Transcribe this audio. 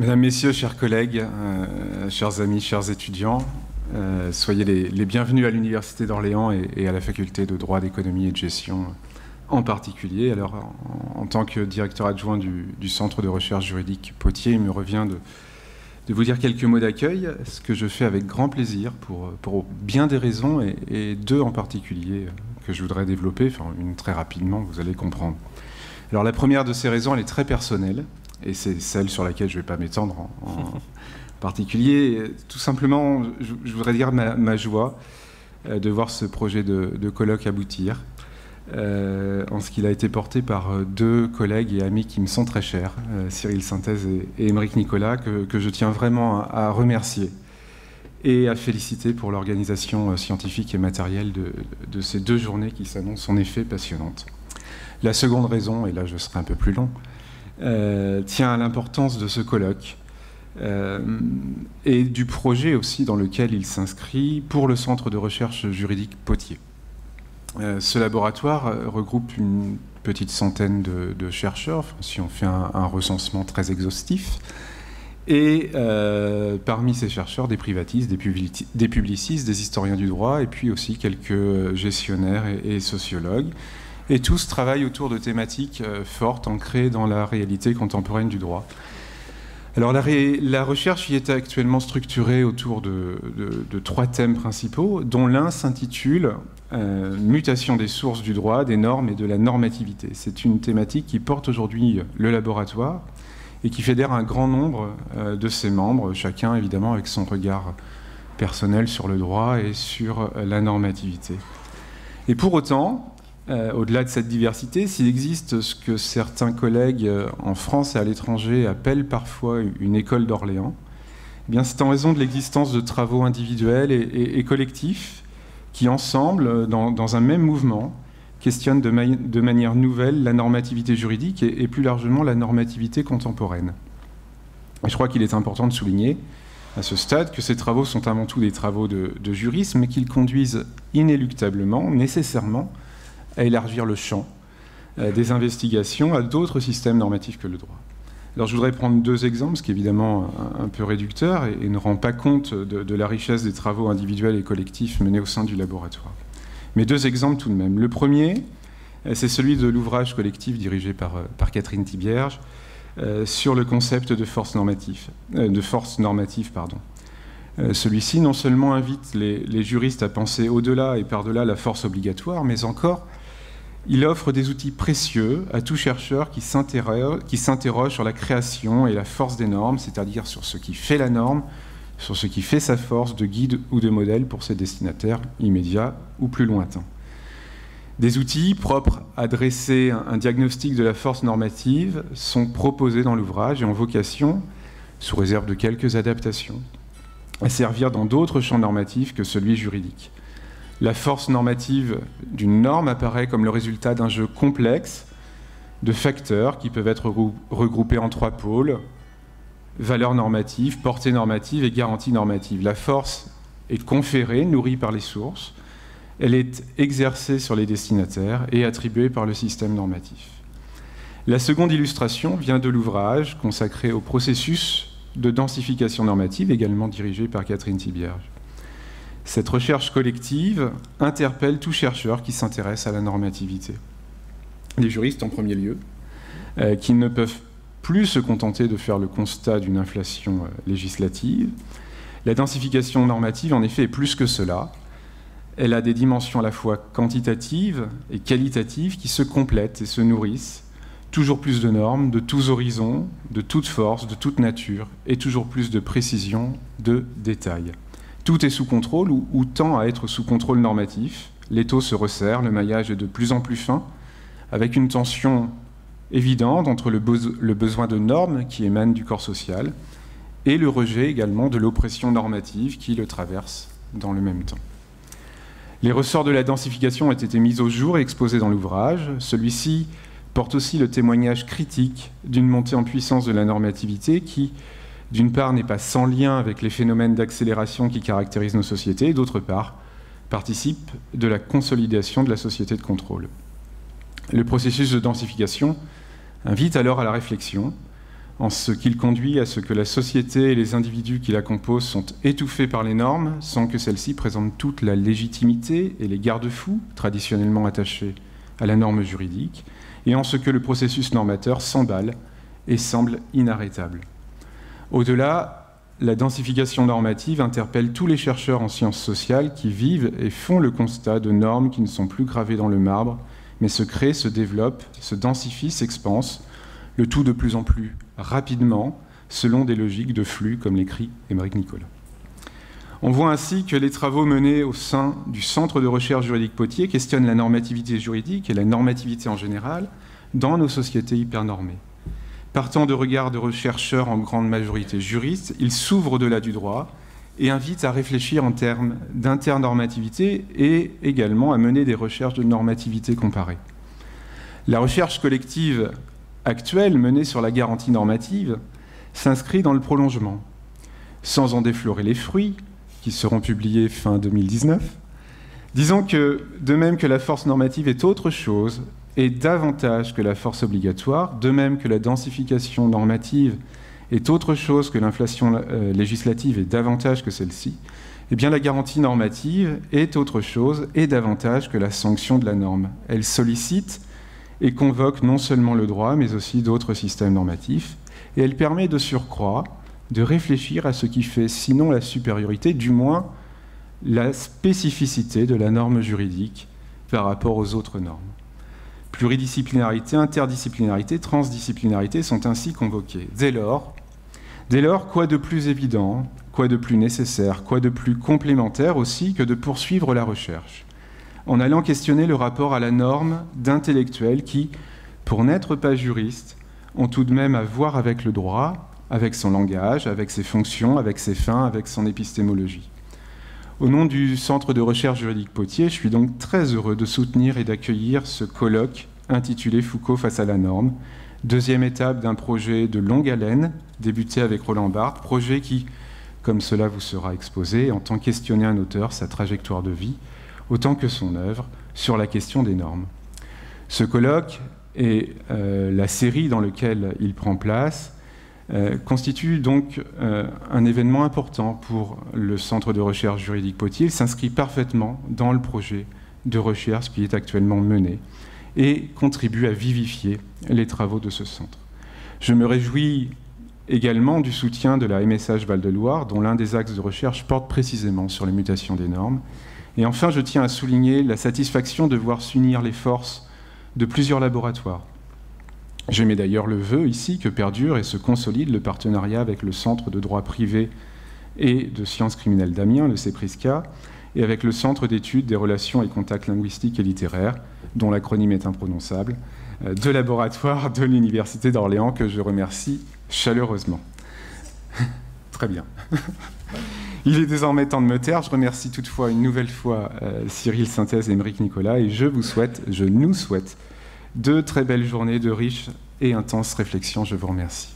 Mesdames, Messieurs, chers collègues, chers amis, chers étudiants, soyez les bienvenus à l'Université d'Orléans et à la Faculté de droit, d'économie et de gestion en particulier. Alors, en tant que directeur adjoint du Centre de recherche juridique Potier, il me revient de vous dire quelques mots d'accueil, ce que je fais avec grand plaisir pour bien des raisons et deux en particulier que je voudrais développer, enfin une très rapidement, vous allez comprendre. Alors la première de ces raisons, elle est très personnelle, et c'est celle sur laquelle je ne vais pas m'étendre en particulier. Tout simplement, je voudrais dire ma joie de voir ce projet de colloque aboutir, en ce qu'il a été porté par deux collègues et amis qui me sont très chers, Cyril Synthèse et Aymeric Nicolas, que je tiens vraiment à remercier et à féliciter pour l'organisation scientifique et matérielle de ces deux journées qui s'annoncent en effet passionnantes. La seconde raison, et là je serai un peu plus long, tient à l'importance de ce colloque et du projet aussi dans lequel il s'inscrit pour le Centre de recherche juridique Potier. Ce laboratoire regroupe une petite centaine de chercheurs, si on fait un recensement très exhaustif, et parmi ces chercheurs, des privatistes, des publicistes, des historiens du droit, et puis aussi quelques gestionnaires et sociologues. Et tous travaillent autour de thématiques fortes, ancrées dans la réalité contemporaine du droit. Alors la recherche y est actuellement structurée autour de trois thèmes principaux, dont l'un s'intitule Mutation des sources du droit, des normes et de la normativité. C'est une thématique qui porte aujourd'hui le laboratoire et qui fédère un grand nombre de ses membres, chacun évidemment avec son regard personnel sur le droit et sur la normativité. Et pour autant, au-delà de cette diversité, s'il existe ce que certains collègues en France et à l'étranger appellent parfois une école d'Orléans, eh bien c'est en raison de l'existence de travaux individuels et collectifs qui, ensemble, dans un même mouvement, questionnent de manière nouvelle la normativité juridique et plus largement la normativité contemporaine. Et je crois qu'il est important de souligner à ce stade que ces travaux sont avant tout des travaux de juristes, mais qu'ils conduisent inéluctablement, nécessairement, à élargir le champ des investigations à d'autres systèmes normatifs que le droit. Alors je voudrais prendre deux exemples, ce qui est évidemment un peu réducteur et ne rend pas compte de la richesse des travaux individuels et collectifs menés au sein du laboratoire. Mais deux exemples tout de même. Le premier, c'est celui de l'ouvrage collectif dirigé par Catherine Thibierge sur le concept de force normative. Celui-ci non seulement invite les juristes à penser au-delà et par-delà la force obligatoire, mais encore il offre des outils précieux à tout chercheur qui s'interroge sur la création et la force des normes, c'est-à-dire sur ce qui fait la norme, sur ce qui fait sa force de guide ou de modèle pour ses destinataires immédiats ou plus lointains. Des outils propres à dresser un diagnostic de la force normative sont proposés dans l'ouvrage et ont vocation, sous réserve de quelques adaptations, à servir dans d'autres champs normatifs que celui juridique. La force normative d'une norme apparaît comme le résultat d'un jeu complexe de facteurs qui peuvent être regroupés en trois pôles: valeur normative, portée normative et garantie normative. La force est conférée, nourrie par les sources, elle est exercée sur les destinataires et attribuée par le système normatif. La seconde illustration vient de l'ouvrage consacré au processus de densification normative, également dirigé par Catherine Thibierge. Cette recherche collective interpelle tout chercheur qui s'intéresse à la normativité. Les juristes en premier lieu, qui ne peuvent plus se contenter de faire le constat d'une inflation législative. La densification normative, en effet, est plus que cela. Elle a des dimensions à la fois quantitatives et qualitatives qui se complètent et se nourrissent. Toujours plus de normes, de tous horizons, de toute force, de toute nature, et toujours plus de précision, de détails. Tout est sous contrôle ou tend à être sous contrôle normatif. L'étau se resserre, le maillage est de plus en plus fin, avec une tension évidente entre le besoin de normes qui émane du corps social et le rejet également de l'oppression normative qui le traverse dans le même temps. Les ressorts de la densification ont été mis au jour et exposés dans l'ouvrage. Celui-ci porte aussi le témoignage critique d'une montée en puissance de la normativité qui, d'une part, n'est pas sans lien avec les phénomènes d'accélération qui caractérisent nos sociétés, et d'autre part, participe de la consolidation de la société de contrôle. Le processus de densification invite alors à la réflexion en ce qu'il conduit à ce que la société et les individus qui la composent sont étouffés par les normes, sans que celles-ci présentent toute la légitimité et les garde-fous traditionnellement attachés à la norme juridique, et en ce que le processus normateur s'emballe et semble inarrêtable. Au-delà, la densification normative interpelle tous les chercheurs en sciences sociales qui vivent et font le constat de normes qui ne sont plus gravées dans le marbre, mais se créent, se développent, se densifient, s'expansent, le tout de plus en plus rapidement, selon des logiques de flux, comme l'écrit Émeric Nicolas. On voit ainsi que les travaux menés au sein du Centre de recherche juridique Potier questionnent la normativité juridique et la normativité en général dans nos sociétés hypernormées. Partant de regards de chercheurs en grande majorité juristes, ils s'ouvrent au-delà du droit et invitent à réfléchir en termes d'internormativité et également à mener des recherches de normativité comparée. La recherche collective actuelle menée sur la garantie normative s'inscrit dans le prolongement. Sans en déflorer les fruits, qui seront publiés fin 2019, disons que, de même que la force normative est autre chose et davantage que la force obligatoire, de même que la densification normative est autre chose que l'inflation législative et davantage que celle-ci, eh bien la garantie normative est autre chose et davantage que la sanction de la norme. Elle sollicite et convoque non seulement le droit, mais aussi d'autres systèmes normatifs, et elle permet de surcroît de réfléchir à ce qui fait, sinon la supériorité, du moins la spécificité de la norme juridique par rapport aux autres normes. Pluridisciplinarité, interdisciplinarité, transdisciplinarité sont ainsi convoquées. Dès lors, quoi de plus évident, quoi de plus nécessaire, quoi de plus complémentaire aussi que de poursuivre la recherche, en allant questionner le rapport à la norme d'intellectuels qui, pour n'être pas juristes, ont tout de même à voir avec le droit, avec son langage, avec ses fonctions, avec ses fins, avec son épistémologie. Au nom du Centre de recherche juridique Potier, je suis donc très heureux de soutenir et d'accueillir ce colloque intitulé « Foucault face à la norme », deuxième étape d'un projet de longue haleine, débuté avec Roland Barthes, projet qui, comme cela vous sera exposé, entend questionner un auteur, sa trajectoire de vie, autant que son œuvre, sur la question des normes. Ce colloque et la série dans laquelle il prend place constitue donc un événement important pour le Centre de recherche juridique Potier. Il s'inscrit parfaitement dans le projet de recherche qui est actuellement mené et contribue à vivifier les travaux de ce centre. Je me réjouis également du soutien de la MSH Val-de-Loire, dont l'un des axes de recherche porte précisément sur les mutations des normes. Et enfin, je tiens à souligner la satisfaction de voir s'unir les forces de plusieurs laboratoires. J'émets d'ailleurs le vœu ici que perdure et se consolide le partenariat avec le Centre de droit privé et de sciences criminelles d'Amiens, le CEPRISCA, et avec le Centre d'études des relations et contacts linguistiques et littéraires, dont l'acronyme est imprononçable, deux laboratoires de l'Université d'Orléans que je remercie chaleureusement. Très bien. Il est désormais temps de me taire. Je remercie toutefois une nouvelle fois Cyril Synthèse et Émeric Nicolas, et je nous souhaite de très belles journées de riches et intenses réflexions. Je vous remercie.